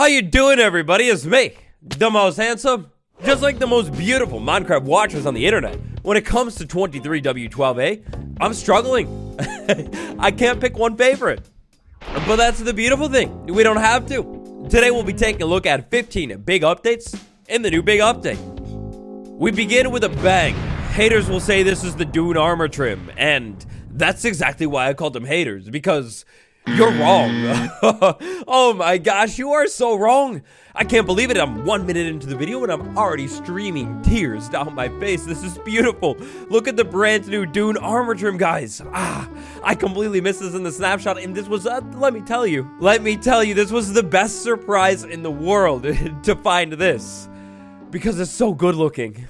How you doing, everybody? It's me, the most handsome, just like the most beautiful Minecraft watchers on the internet. When it comes to 1.20 I'm struggling. I can't pick one favorite. But that's the beautiful thing. We don't have to. Today we'll be taking a look at 15 big updates in the new big update. We begin with a bang. Haters will say this is the Dune armor trim, and that's exactly why I called them haters, because you're wrong. Oh my gosh, you are so wrong. I can't believe it. I'm 1 minute into the video and I'm already streaming tears down my face. This is beautiful. Look at the brand new Dune armor trim, guys. I completely missed this in the snapshot, and this was, let me tell you, this was the best surprise in the world to find this, because it's so good looking.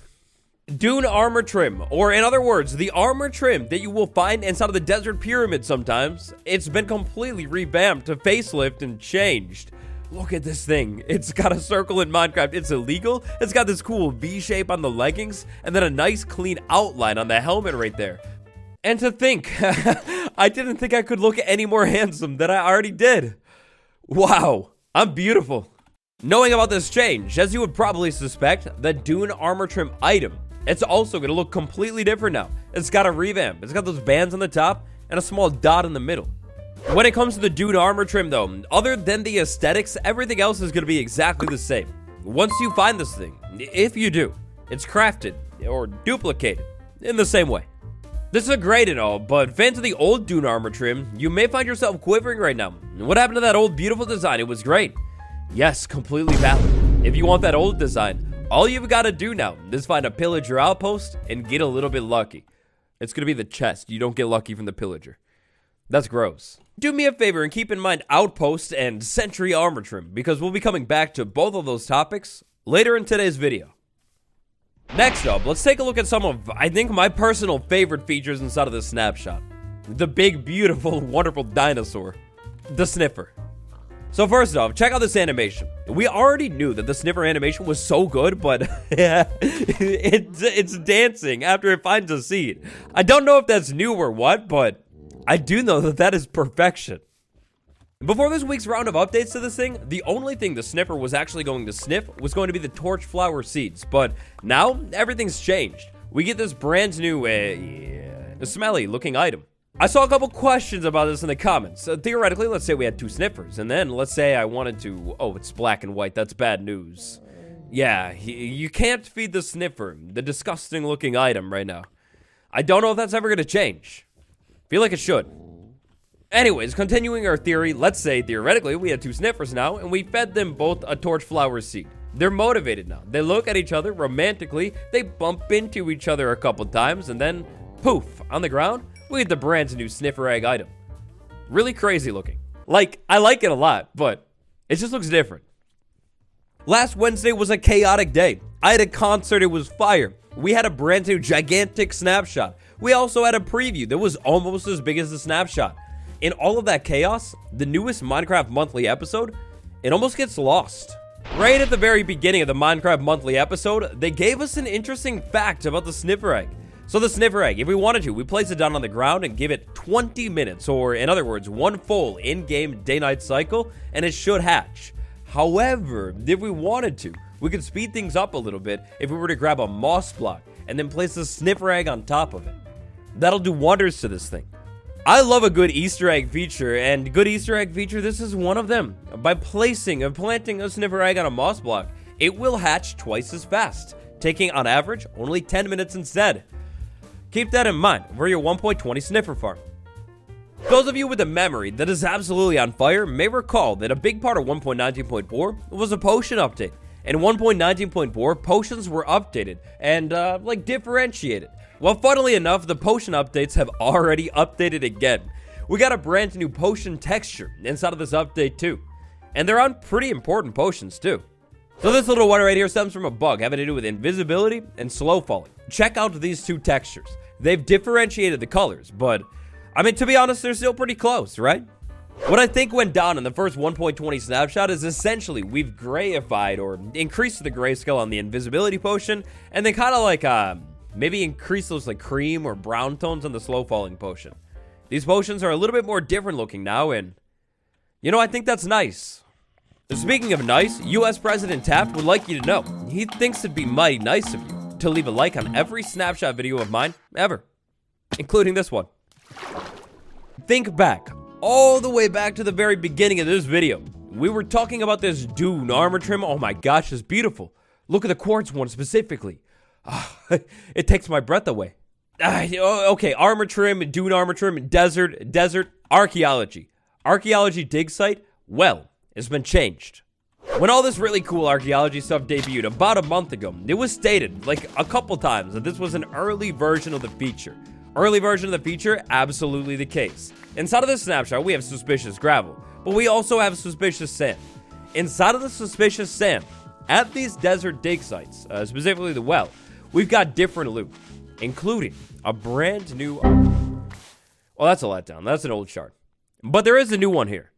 Dune armor trim, or in other words, the armor trim that you will find inside of the desert pyramid sometimes. It's been completely revamped, to facelift, and changed. Look at this thing. It's got a circle in Minecraft. It's illegal. It's got this cool V shape on the leggings, and then a nice clean outline on the helmet right there. And to think, I didn't think I could look any more handsome than I already did. Wow, I'm beautiful. Knowing about this change, as you would probably suspect, the Dune armor trim item, it's also going to look completely different now. It's got a revamp. It's got those bands on the top and a small dot in the middle. When it comes to the Dune armor trim though, other than the aesthetics, everything else is going to be exactly the same. Once you find this thing, if you do, it's crafted or duplicated in the same way. This is great and all, but fans of the old Dune armor trim, you may find yourself quivering right now. What happened to that old beautiful design? It was great. Yes, completely valid. If you want that old design, all you've got to do now is find a pillager outpost and get a little bit lucky. It's going to be the chest. You don't get lucky from the pillager. That's gross. Do me a favor and keep in mind outpost and sentry armor trim, because we'll be coming back to both of those topics later in today's video. Next up, let's take a look at some of, I think, my personal favorite features inside of this snapshot. The big, beautiful, wonderful dinosaur. The sniffer. So first off, check out this animation. We already knew that the sniffer animation was so good, but it's dancing after it finds a seed. I don't know if that's new or what, but I do know that that is perfection. Before this week's round of updates to this thing, the only thing the sniffer was actually going to sniff was going to be the torch flower seeds, but now everything's changed. We get this brand new, smelly looking item. I saw a couple questions about this in the comments. Theoretically, let's say we had two sniffers, and then let's say I wanted to... Oh, it's black and white. That's bad news. Yeah, you can't feed the sniffer, the disgusting looking item right now. I don't know if that's ever going to change. Feel like it should. Anyways, continuing our theory, let's say theoretically we had two sniffers now, and we fed them both a torch flower seed. They're motivated now. They look at each other romantically, they bump into each other a couple times, and then poof, on the ground, we get the brand new sniffer egg item. Really crazy looking. Like, I like it a lot, but it just looks different. Last Wednesday was a chaotic day. I had a concert, it was fire. We had a brand new gigantic snapshot. We also had a preview that was almost as big as the snapshot. In all of that chaos, the newest Minecraft monthly episode, it almost gets lost. Right at the very beginning of the Minecraft monthly episode, they gave us an interesting fact about the sniffer egg. So the sniffer egg, if we wanted to, we place it down on the ground and give it 20 minutes, or in other words, one full in-game day-night cycle, and it should hatch. However, if we wanted to, we could speed things up a little bit if we were to grab a moss block and then place the sniffer egg on top of it. That'll do wonders to this thing. I love a good Easter egg feature, and good Easter egg feature, this is one of them. By planting a sniffer egg on a moss block, it will hatch twice as fast, taking on average only 10 minutes instead. Keep that in mind for your 1.20 sniffer farm. Those of you with a memory that is absolutely on fire may recall that a big part of 1.19.4 was a potion update. In 1.19.4, potions were updated and differentiated. Well, funnily enough, the potion updates have already updated again. We got a brand new potion texture inside of this update too. And they're on pretty important potions too. So this little one right here stems from a bug having to do with invisibility and slow falling. Check out these two textures. They've differentiated the colors, but I mean, to be honest, they're still pretty close, right? What I think went down in the first 1.20 snapshot is essentially we've grayified or increased the grayscale on the invisibility potion, and then kind of like maybe increase those like cream or brown tones on the slow falling potion. These potions are a little bit more different looking now, and you know, I think that's nice. Speaking of nice, US President Taft would like you to know, he thinks it'd be mighty nice of you to leave a like on every Snapshot video of mine ever, including this one. Think back, all the way back to the very beginning of this video. We were talking about this dune armor trim. Oh my gosh, it's beautiful. Look at the quartz one specifically. It takes my breath away. Okay, armor trim, dune armor trim, desert, archaeology. Archaeology dig site, well, it's been changed. When all this really cool archaeology stuff debuted about a month ago, it was stated, like a couple times, that this was an early version of the feature. Early version of the feature, absolutely the case. Inside of this snapshot, we have suspicious gravel, but we also have suspicious sand. Inside of the suspicious sand, at these desert dig sites, specifically the well, we've got different loot, including a brand new... Well, that's a letdown. That's an old shard. But there is a new one here.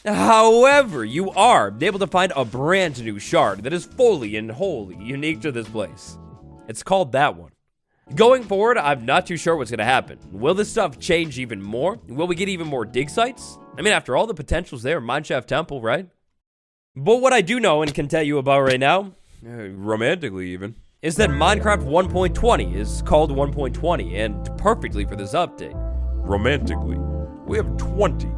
However, you are able to find a brand new shard that is fully and wholly unique to this place. It's called that one. Going forward, I'm not too sure what's going to happen. Will this stuff change even more? Will we get even more dig sites? I mean, after all, the potential's there, Mineshaft Temple, right? But what I do know and can tell you about right now, romantically even, is that Minecraft 1.20 is called 1.20 and perfectly for this update. Romantically, we have 20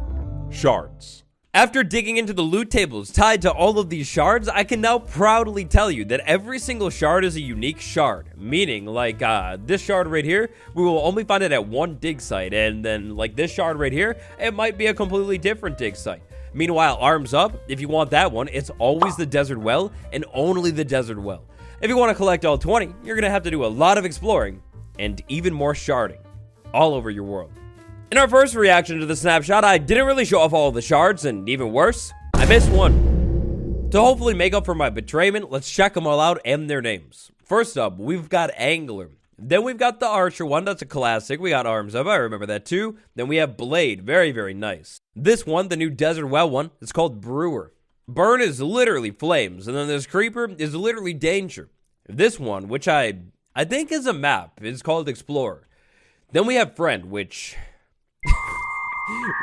shards. After digging into the loot tables tied to all of these shards, I can now proudly tell you that every single shard is a unique shard. Meaning, like, this shard right here, we will only find it at one dig site. And then, like, this shard right here, it might be a completely different dig site. Meanwhile, arms up, if you want that one, it's always the desert well and only the desert well. If you want to collect all 20, you're going to have to do a lot of exploring and even more sharding all over your world. In our first reaction to the snapshot, I didn't really show off all of the shards, and even worse, I missed one. To hopefully make up for my betrayment, let's check them all out and their names. First up, we've got Angler. Then we've got the Archer one, that's a classic. We got Arms Up, I remember that too. Then we have Blade, very, very nice. This one, the new Desert Well one, it's called Brewer. Burn is literally flames, and then this Creeper is literally danger. This one, which I think is a map, is called Explorer. Then we have Friend, which...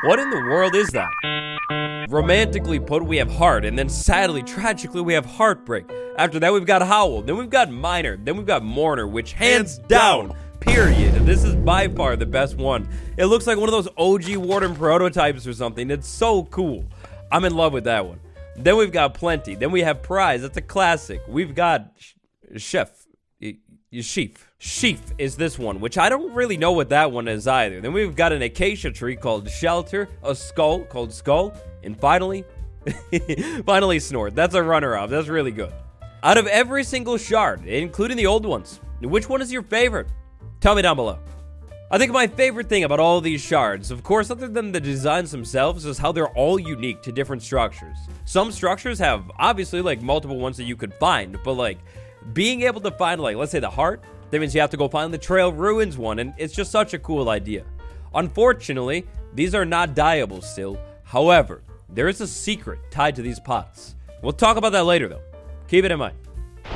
What in the world is that? Romantically put, we have Heart, and then sadly, tragically, we have Heartbreak. After that, we've got Howl, then we've got Miner, then we've got Mourner, which hands down, period, this is by far the best one. It looks like one of those OG Warden prototypes or something. It's so cool. I'm in love with that one. Then we've got Plenty, then we have Prize, that's a classic. We've got Sheaf is this one, which I don't really know what that one is either. Then we've got an acacia tree called Shelter, a skull called Skull, and finally, Snort. That's a runner-up. That's really good. Out of every single shard, including the old ones, which one is your favorite? Tell me down below. I think my favorite thing about all of these shards, of course, other than the designs themselves, is how they're all unique to different structures. Some structures have, obviously, like, multiple ones that you could find, but, like, being able to find, like, let's say the heart, that means you have to go find the Trail Ruins one, and it's just such a cool idea. Unfortunately, these are not dyeable still. However, there is a secret tied to these pots. We'll talk about that later, though. Keep it in mind.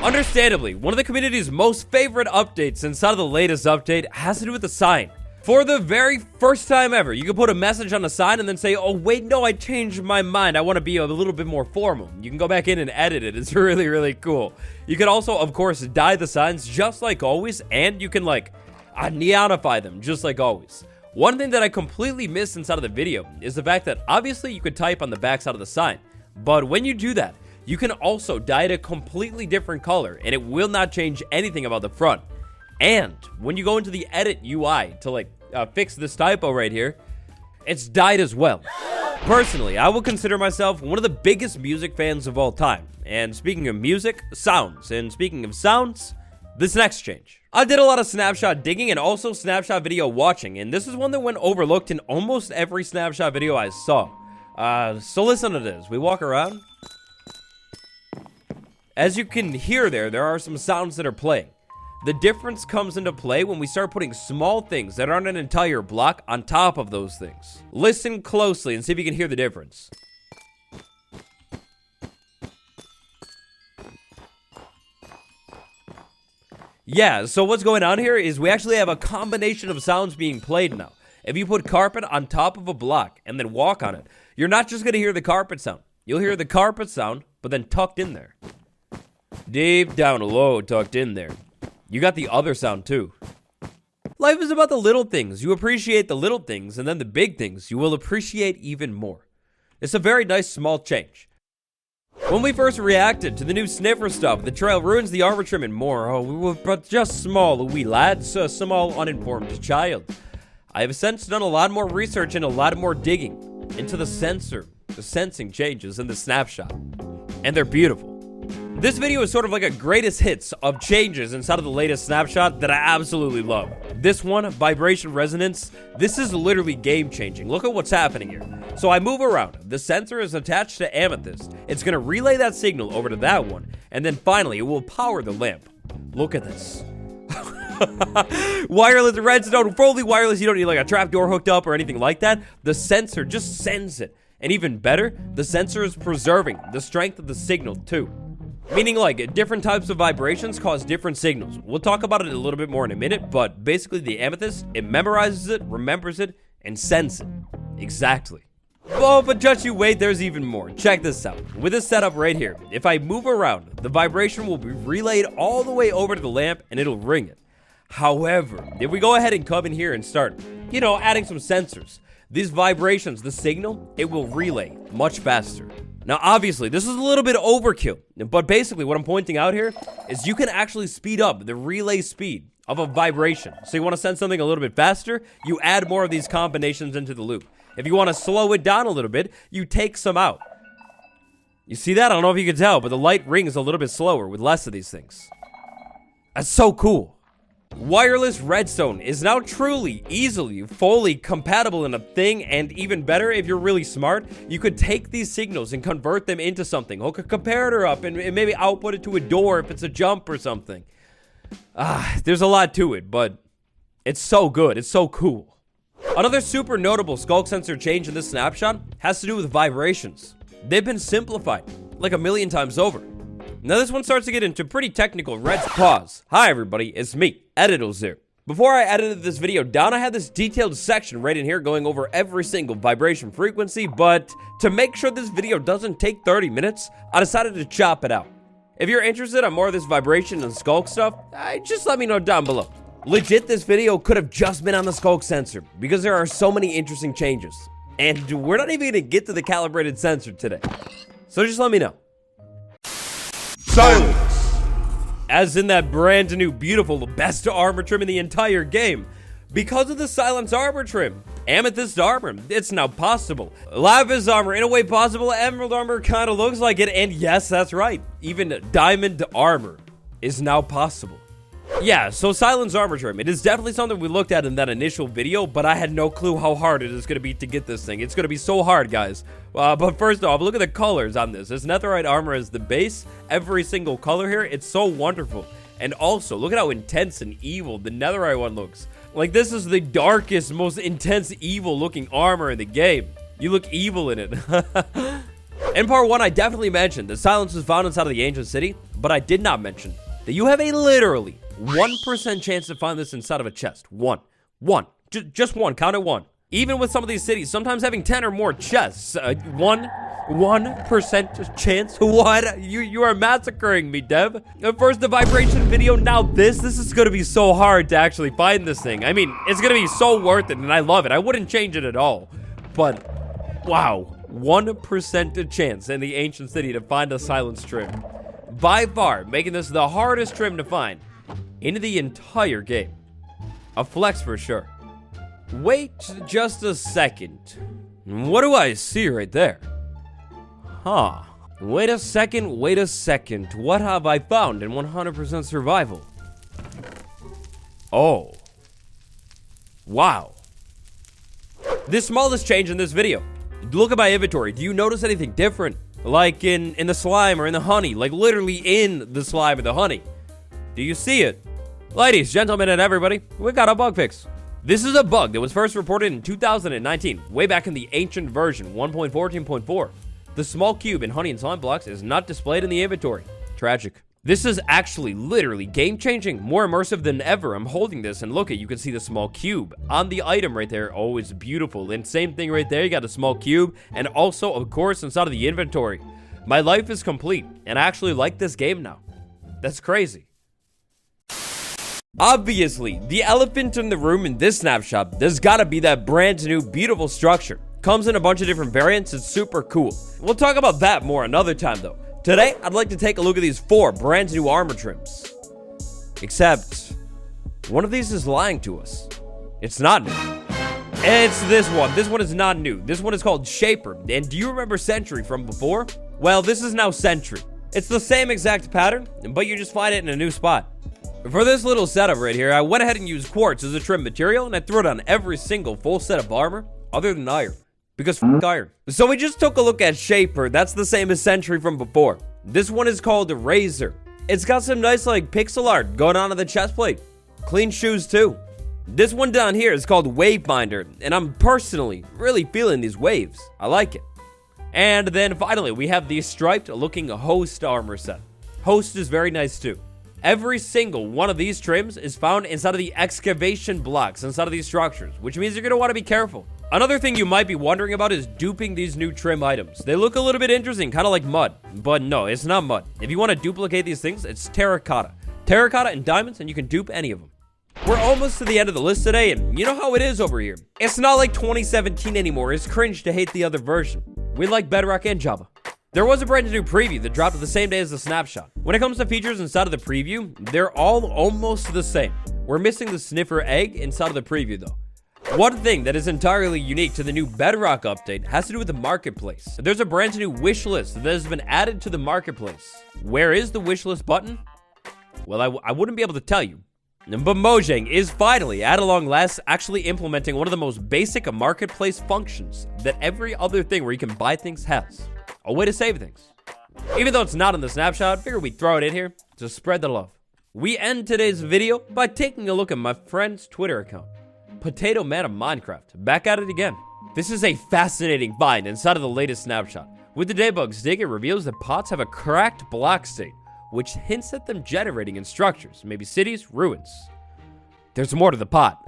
Understandably, one of the community's most favorite updates inside of the latest update has to do with the sign. For the very first time ever, you can put a message on a sign and then say, oh wait, no, I changed my mind. I want to be a little bit more formal. You can go back in and edit it. It's really, really cool. You can also, of course, dye the signs just like always, and you can, like, neonify them just like always. One thing that I completely missed inside of the video is the fact that obviously you could type on the back side of the sign, but when you do that, you can also dye it a completely different color, and it will not change anything about the front. And when you go into the edit UI to, like, fix this typo right here, it's dyed as well. Personally, I will consider myself one of the biggest music fans of all time. And speaking of music, sounds. And speaking of sounds, this next change. I did a lot of snapshot digging and also snapshot video watching, and this is one that went overlooked in almost every snapshot video I saw. So listen to this. We walk around. As you can hear there are some sounds that are playing. The difference comes into play when we start putting small things that aren't an entire block on top of those things. Listen closely and see if you can hear the difference. Yeah, so what's going on here is we actually have a combination of sounds being played now. If you put carpet on top of a block and then walk on it, you're not just going to hear the carpet sound. you'll hear the carpet sound, but then tucked in there. Deep down low, tucked in there. You got the other sound too. Life is about the little things. You appreciate the little things, and then the big things you will appreciate even more. It's a very nice small change. When we first reacted to the new sniffer stuff, the trail ruins the armor trim and more. Oh, we were but just small, wee lads, a small uninformed child. I have since done a lot more research and a lot more digging into the sensing changes in the snapshot. And they're beautiful. This video is sort of like a greatest hits of changes inside of the latest snapshot that I absolutely love. This one, vibration resonance, this is literally game changing. Look at what's happening here. So I move around. The sensor is attached to amethyst. It's going to relay that signal over to that one. And then finally, it will power the lamp. Look at this. Wireless redstone, fully wireless. You don't need like a trapdoor hooked up or anything like that. The sensor just sends it. And even better, the sensor is preserving the strength of the signal too. Meaning like different types of vibrations cause different signals. We'll talk about it a little bit more in a minute, but basically the amethyst, it memorizes it, remembers it, and sends it. Exactly. Oh, but just you wait, there's even more. Check this out. With this setup right here, if I move around, the vibration will be relayed all the way over to the lamp and it'll ring it. However, if we go ahead and come in here and start, adding some sensors, these vibrations, the signal, it will relay much faster. Now, obviously, this is a little bit overkill, but basically what I'm pointing out here is you can actually speed up the relay speed of a vibration. So you want to send something a little bit faster, you add more of these combinations into the loop. If you want to slow it down a little bit, you take some out. You see that? I don't know if you can tell, but the light rings a little bit slower with less of these things. That's so cool. Wireless redstone is now truly, easily, fully compatible in a thing, and even better, if you're really smart, you could take these signals and convert them into something. Hook a comparator up and maybe output it to a door if it's a jump or something. There's a lot to it, but it's so good. It's so cool. Another super notable sculk sensor change in this snapshot has to do with vibrations. They've been simplified like a million times over. Now this one starts to get into pretty technical pause. Hi everybody, it's me, Editable here. Before I edited this video down, I had this detailed section right in here going over every single vibration frequency, but to make sure this video doesn't take 30 minutes, I decided to chop it out. If you're interested in more of this vibration and sculk stuff, just let me know down below. Legit, this video could have just been on the sculk sensor because there are so many interesting changes. And we're not even gonna get to the calibrated sensor today. So just let me know. Silence! As in that brand new, beautiful, best armor trim in the entire game. Because of the silence armor trim, amethyst armor, it's now possible. Lapis armor, in a way possible. Emerald armor kind of looks like it. And yes, that's right. Even diamond armor is now possible. Yeah, so silence armor trim, it is definitely something we looked at in that initial video, but I had no clue how hard it is going to be to get this thing. It's going to be so hard, guys. But first off, look at the colors on this. This netherite armor is the base. Every single color here, it's so wonderful. And also, look at how intense and evil the netherite one looks. Like, this is the darkest, most intense, evil-looking armor in the game. You look evil in it. In part 1, I definitely mentioned that silence was found inside of the ancient city, but I did not mention that you have a literally 1% chance to find this inside of a chest. One. Just one. Count it one. Even with some of these cities, sometimes having 10 or more chests. 1% chance? What? You are massacring me, Dev. First the vibration video, now this. This is going to be so hard to actually find this thing. I mean, it's going to be so worth it, and I love it. I wouldn't change it at all. But, wow. 1% chance in the ancient city to find a silence trim. By far, making this the hardest trim to find in the entire game. A flex for sure. Wait just a second. What do I see right there? Huh. Wait a second. What have I found in 100% survival? Oh. Wow. The smallest change in this video. Look at my inventory. Do you notice anything different? Like in the slime or in the honey. Like literally in the slime or the honey. Do you see it? Ladies, gentlemen, and everybody, we got a bug fix. This is a bug that was first reported in 2019, way back in the ancient version, 1.14.4. The small cube in honey and slime blocks is not displayed in the inventory. Tragic. This is actually literally game-changing, more immersive than ever. I'm holding this and look at, you can see the small cube on the item right there. Oh, it's beautiful. And same thing right there, you got a small cube, and also, of course, inside of the inventory. My life is complete, and I actually like this game now. That's crazy. Obviously, the elephant in the room in this snapshot, there's gotta be that brand new beautiful structure. Comes in a bunch of different variants, it's super cool. We'll talk about that more another time though. Today, I'd like to take a look at these 4 brand new armor trims. Except, one of these is lying to us. It's not new. It's this one. This one is not new. This one is called Shaper. And do you remember Sentry from before? Well, this is now Sentry. It's the same exact pattern, but you just find it in a new spot. For this little setup right here, I went ahead and used quartz as a trim material, and I threw it on every single full set of armor, other than iron. Because f*** iron. So we just took a look at Shaper. That's the same as Sentry from before. This one is called Razor. It's got some nice like pixel art going on the chest plate. Clean shoes too. This one down here is called Wavebinder, and I'm personally really feeling these waves. I like it. And then finally, we have the striped looking Host armor set. Host is very nice too. Every single one of these trims is found inside of the excavation blocks inside of these structures, which means you're going to want to be careful. Another thing you might be wondering about is duping these new trim items. They look a little bit interesting, kind of like mud, but no, it's not mud. If you want to duplicate these things, it's terracotta. Terracotta and diamonds, and you can dupe any of them. We're almost to the end of the list today, and you know how it is over here. It's not like 2017 anymore. It's cringe to hate the other version. We like Bedrock and Java. There was a brand new preview that dropped the same day as the snapshot. When it comes to features inside of the preview, they're all almost the same. We're missing the sniffer egg inside of the preview though. One thing that is entirely unique to the new Bedrock update has to do with the marketplace. There's a brand new wish list that has been added to the marketplace. Where is the wish list button? Well, I wouldn't be able to tell you. But Mojang is finally, at long last, actually implementing one of the most basic marketplace functions that every other thing where you can buy things has. A way to save things. Even though it's not in the snapshot, I figured we'd throw it in here to spread the love. We end today's video by taking a look at my friend's Twitter account. Potato Man of Minecraft, back at it again. This is a fascinating find inside of the latest snapshot. With the debug stick, it reveals that pots have a cracked block state, which hints at them generating in structures, maybe cities, ruins. There's more to the pot.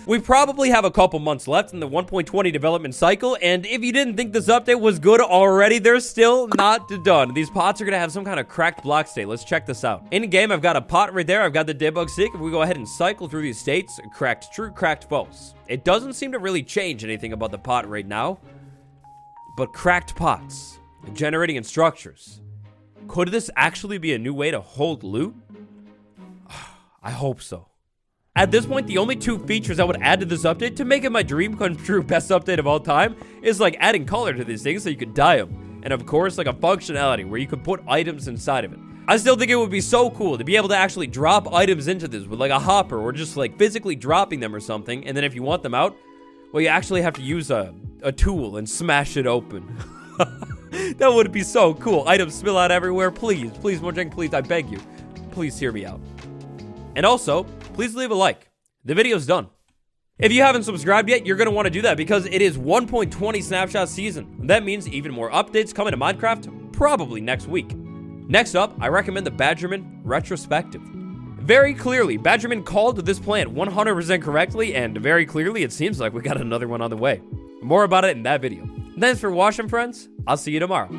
We probably have a couple months left in the 1.20 development cycle, and if you didn't think this update was good already, they're still not done. These pots are gonna have some kind of cracked block state. Let's check this out. In game, I've got a pot right there. I've got the debug stick. If we go ahead and cycle through these states, cracked true, cracked false. It doesn't seem to really change anything about the pot right now, but cracked pots, generating in structures. Could this actually be a new way to hold loot? I hope so. At this point, the only 2 features I would add to this update to make it my dream come true best update of all time is like adding color to these things so you could dye them. And of course, like a functionality where you could put items inside of it. I still think it would be so cool to be able to actually drop items into this with like a hopper or just like physically dropping them or something. And then if you want them out, well, you actually have to use a tool and smash it open. That would be so cool. Items spill out everywhere. Please, Mojang, please, I beg you. Please hear me out. And also, please leave a like. The video's done. If you haven't subscribed yet, you're going to want to do that because it is 1.20 Snapshot season. That means even more updates coming to Minecraft probably next week. Next up, I recommend the Badgerman Retrospective. Very clearly, Badgerman called this plant 100% correctly, and very clearly, it seems like we got another one on the way. More about it in that video. Thanks for watching, friends. I'll see you tomorrow.